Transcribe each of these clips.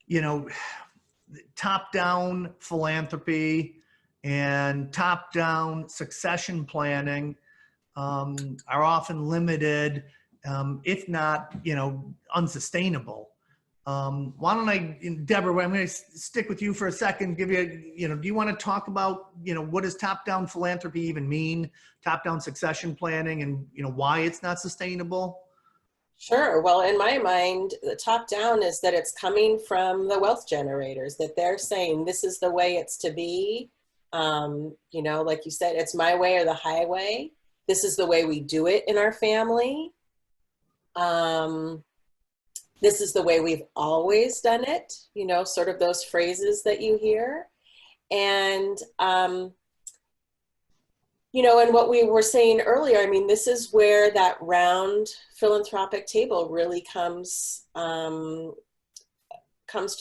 you know, top-down philanthropy and top-down succession planning are often limited, if not, unsustainable. Why don't I, Deborah, I'm going to stick with you for a second, give you, do you want to talk about, what does top-down philanthropy even mean, top-down succession planning, and, why it's not sustainable? Sure. Well, in my mind, the top down is that it's coming from the wealth generators, that they're saying this is the way it's to be. Like you said, it's my way or the highway. This is the way we do it in our family. This is the way we've always done it, sort of those phrases that you hear. And, and what we were saying earlier, I mean, this is where that round philanthropic table really comes to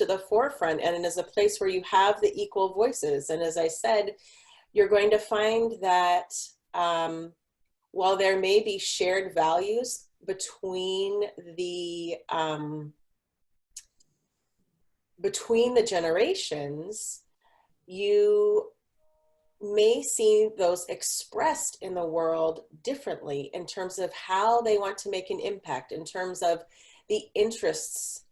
the forefront, and it is a place where you have the equal voices. And as I said, you're going to find that while there may be shared values between the generations, you may see those expressed in the world differently in terms of how they want to make an impact, in terms of the interests.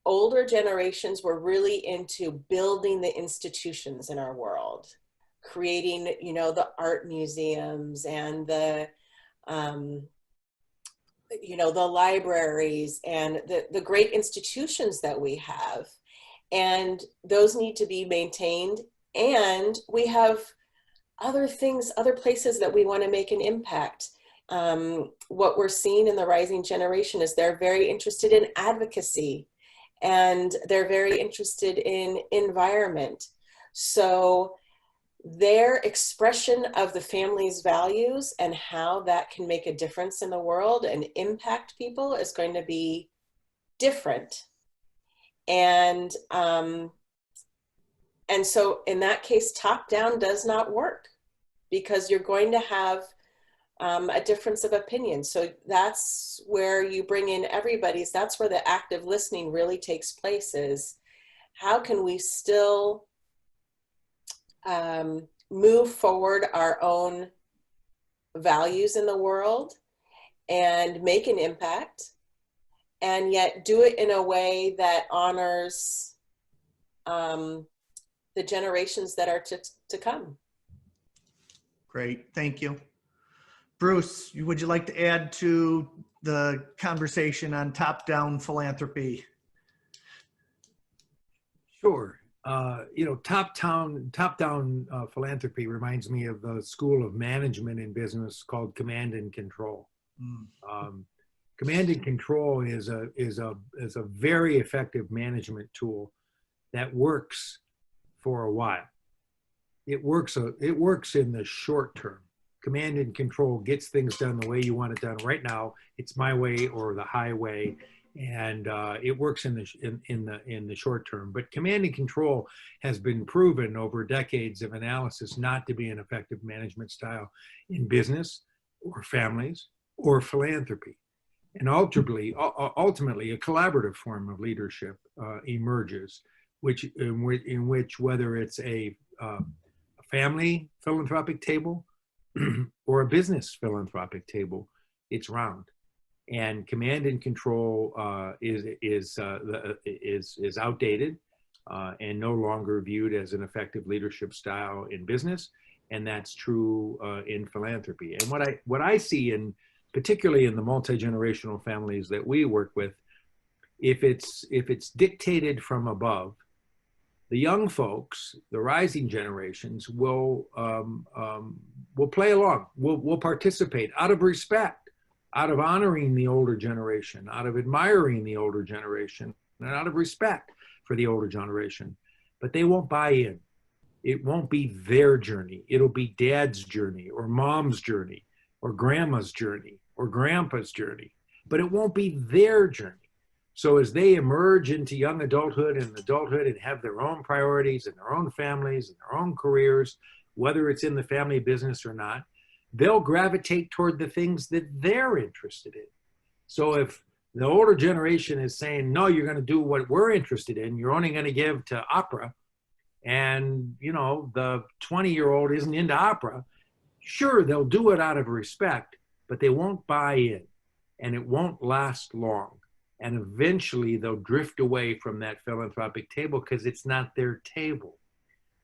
Older generations were really into building the institutions in our world, creating, the art museums and the libraries and the great institutions that we have. And those need to be maintained. And we have other things, other places that we want to make an impact. What we're seeing in the rising generation is they're very interested in advocacy, and they're very interested in environment. So their expression of the family's values and how that can make a difference in the world and impact people is going to be different. And so in that case, top down does not work, because you're going to have a difference of opinion. So that's where you bring in everybody's, that's where the active listening really takes place, is how can we still move forward our own values in the world and make an impact, and yet do it in a way that honors the generations that are to come. Great, thank you. Bruce, would you like to add to the conversation on top-down philanthropy? Sure. Top-down philanthropy reminds me of the school of management in business called command and control. Command and control is a very effective management tool that works for a while. It works in the short term. Command and control gets things done the way you want it done. Right now, it's my way or the highway, and it works in the short term. But command and control has been proven over decades of analysis not to be an effective management style in business or families or philanthropy. And ultimately, a collaborative form of leadership emerges, in which whether it's a family philanthropic table or a business philanthropic table, it's round. And command and control is outdated and no longer viewed as an effective leadership style in business, and that's true in philanthropy. And what I see particularly in the multi-generational families that we work with, if it's dictated from above, the young folks, the rising generations, will play along, will participate out of respect, out of honoring the older generation, out of admiring the older generation, and out of respect for the older generation. But they won't buy in. It won't be their journey. It'll be dad's journey or mom's journey or grandma's journey or grandpa's journey, but it won't be their journey. So as they emerge into young adulthood and have their own priorities and their own families and their own careers, whether it's in the family business or not, they'll gravitate toward the things that they're interested in. So if The older generation is saying, no, you're going to do what we're interested in. You're only going to give to opera. And, you know, the 20-year-old isn't into opera. Sure, they'll do it out of respect, but they won't buy in, and it won't last long. And eventually they'll drift away from that philanthropic table because it's not their table.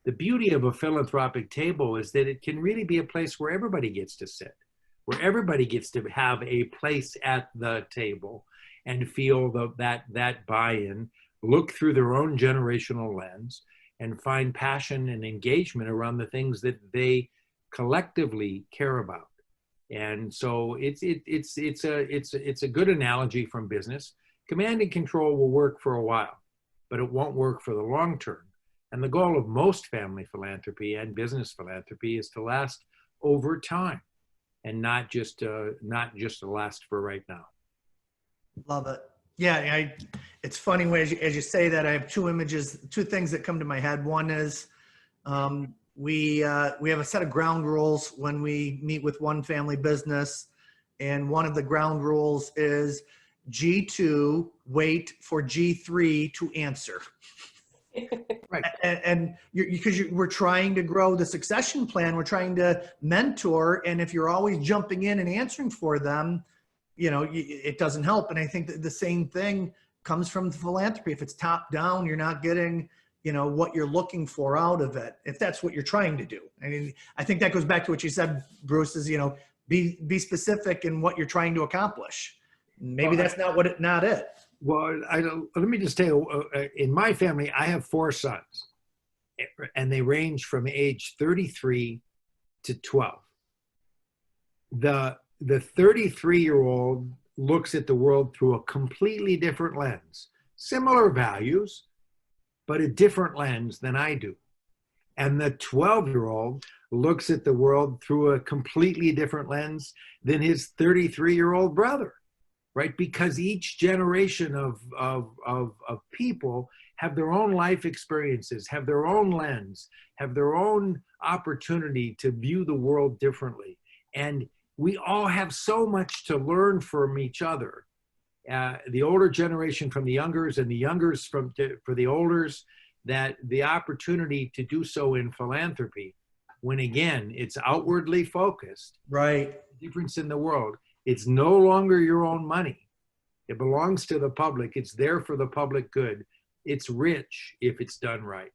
The beauty of a philanthropic table is that it can really be a place where everybody gets to sit, where everybody gets to have a place at the table and feel that buy-in, look through their own generational lens, and find passion and engagement around the things that they collectively care about. And so it's a good analogy from business. Command and control will work for a while, but it won't work for the long term. And the goal of most family philanthropy and business philanthropy is to last over time, and not just to last for right now. Love it. Yeah, it's funny when as you say that, I have two things that come to my head. One is we have a set of ground rules when we meet with one family business, and one of the ground rules is G2, wait for G3 to answer. Right. And because we're trying to grow the succession plan, we're trying to mentor, and if you're always jumping in and answering for them, you know, it doesn't help. And I think that the same thing comes from philanthropy. If it's top down, you're not getting, you know, what you're looking for out of it, if that's what you're trying to do. I mean, I think that goes back to what you said, Bruce, is, you know, be specific in what you're trying to accomplish. Maybe that's not it. Well, let me just tell you, in my family, I have 4 sons, and they range from age 33 to 12. The 33-year-old looks at the world through a completely different lens, similar values, but a different lens than I do. And the 12-year-old looks at the world through a completely different lens than his 33-year-old brother, right? Because each generation of people have their own life experiences, have their own lens, have their own opportunity to view the world differently. And we all have so much to learn from each other. The older generation from the youngers, and the youngers for the olders, that the opportunity to do so in philanthropy, when again, it's outwardly focused. Right. Difference in the world. It's no longer your own money. It belongs to the public. It's there for the public good. It's rich if it's done right.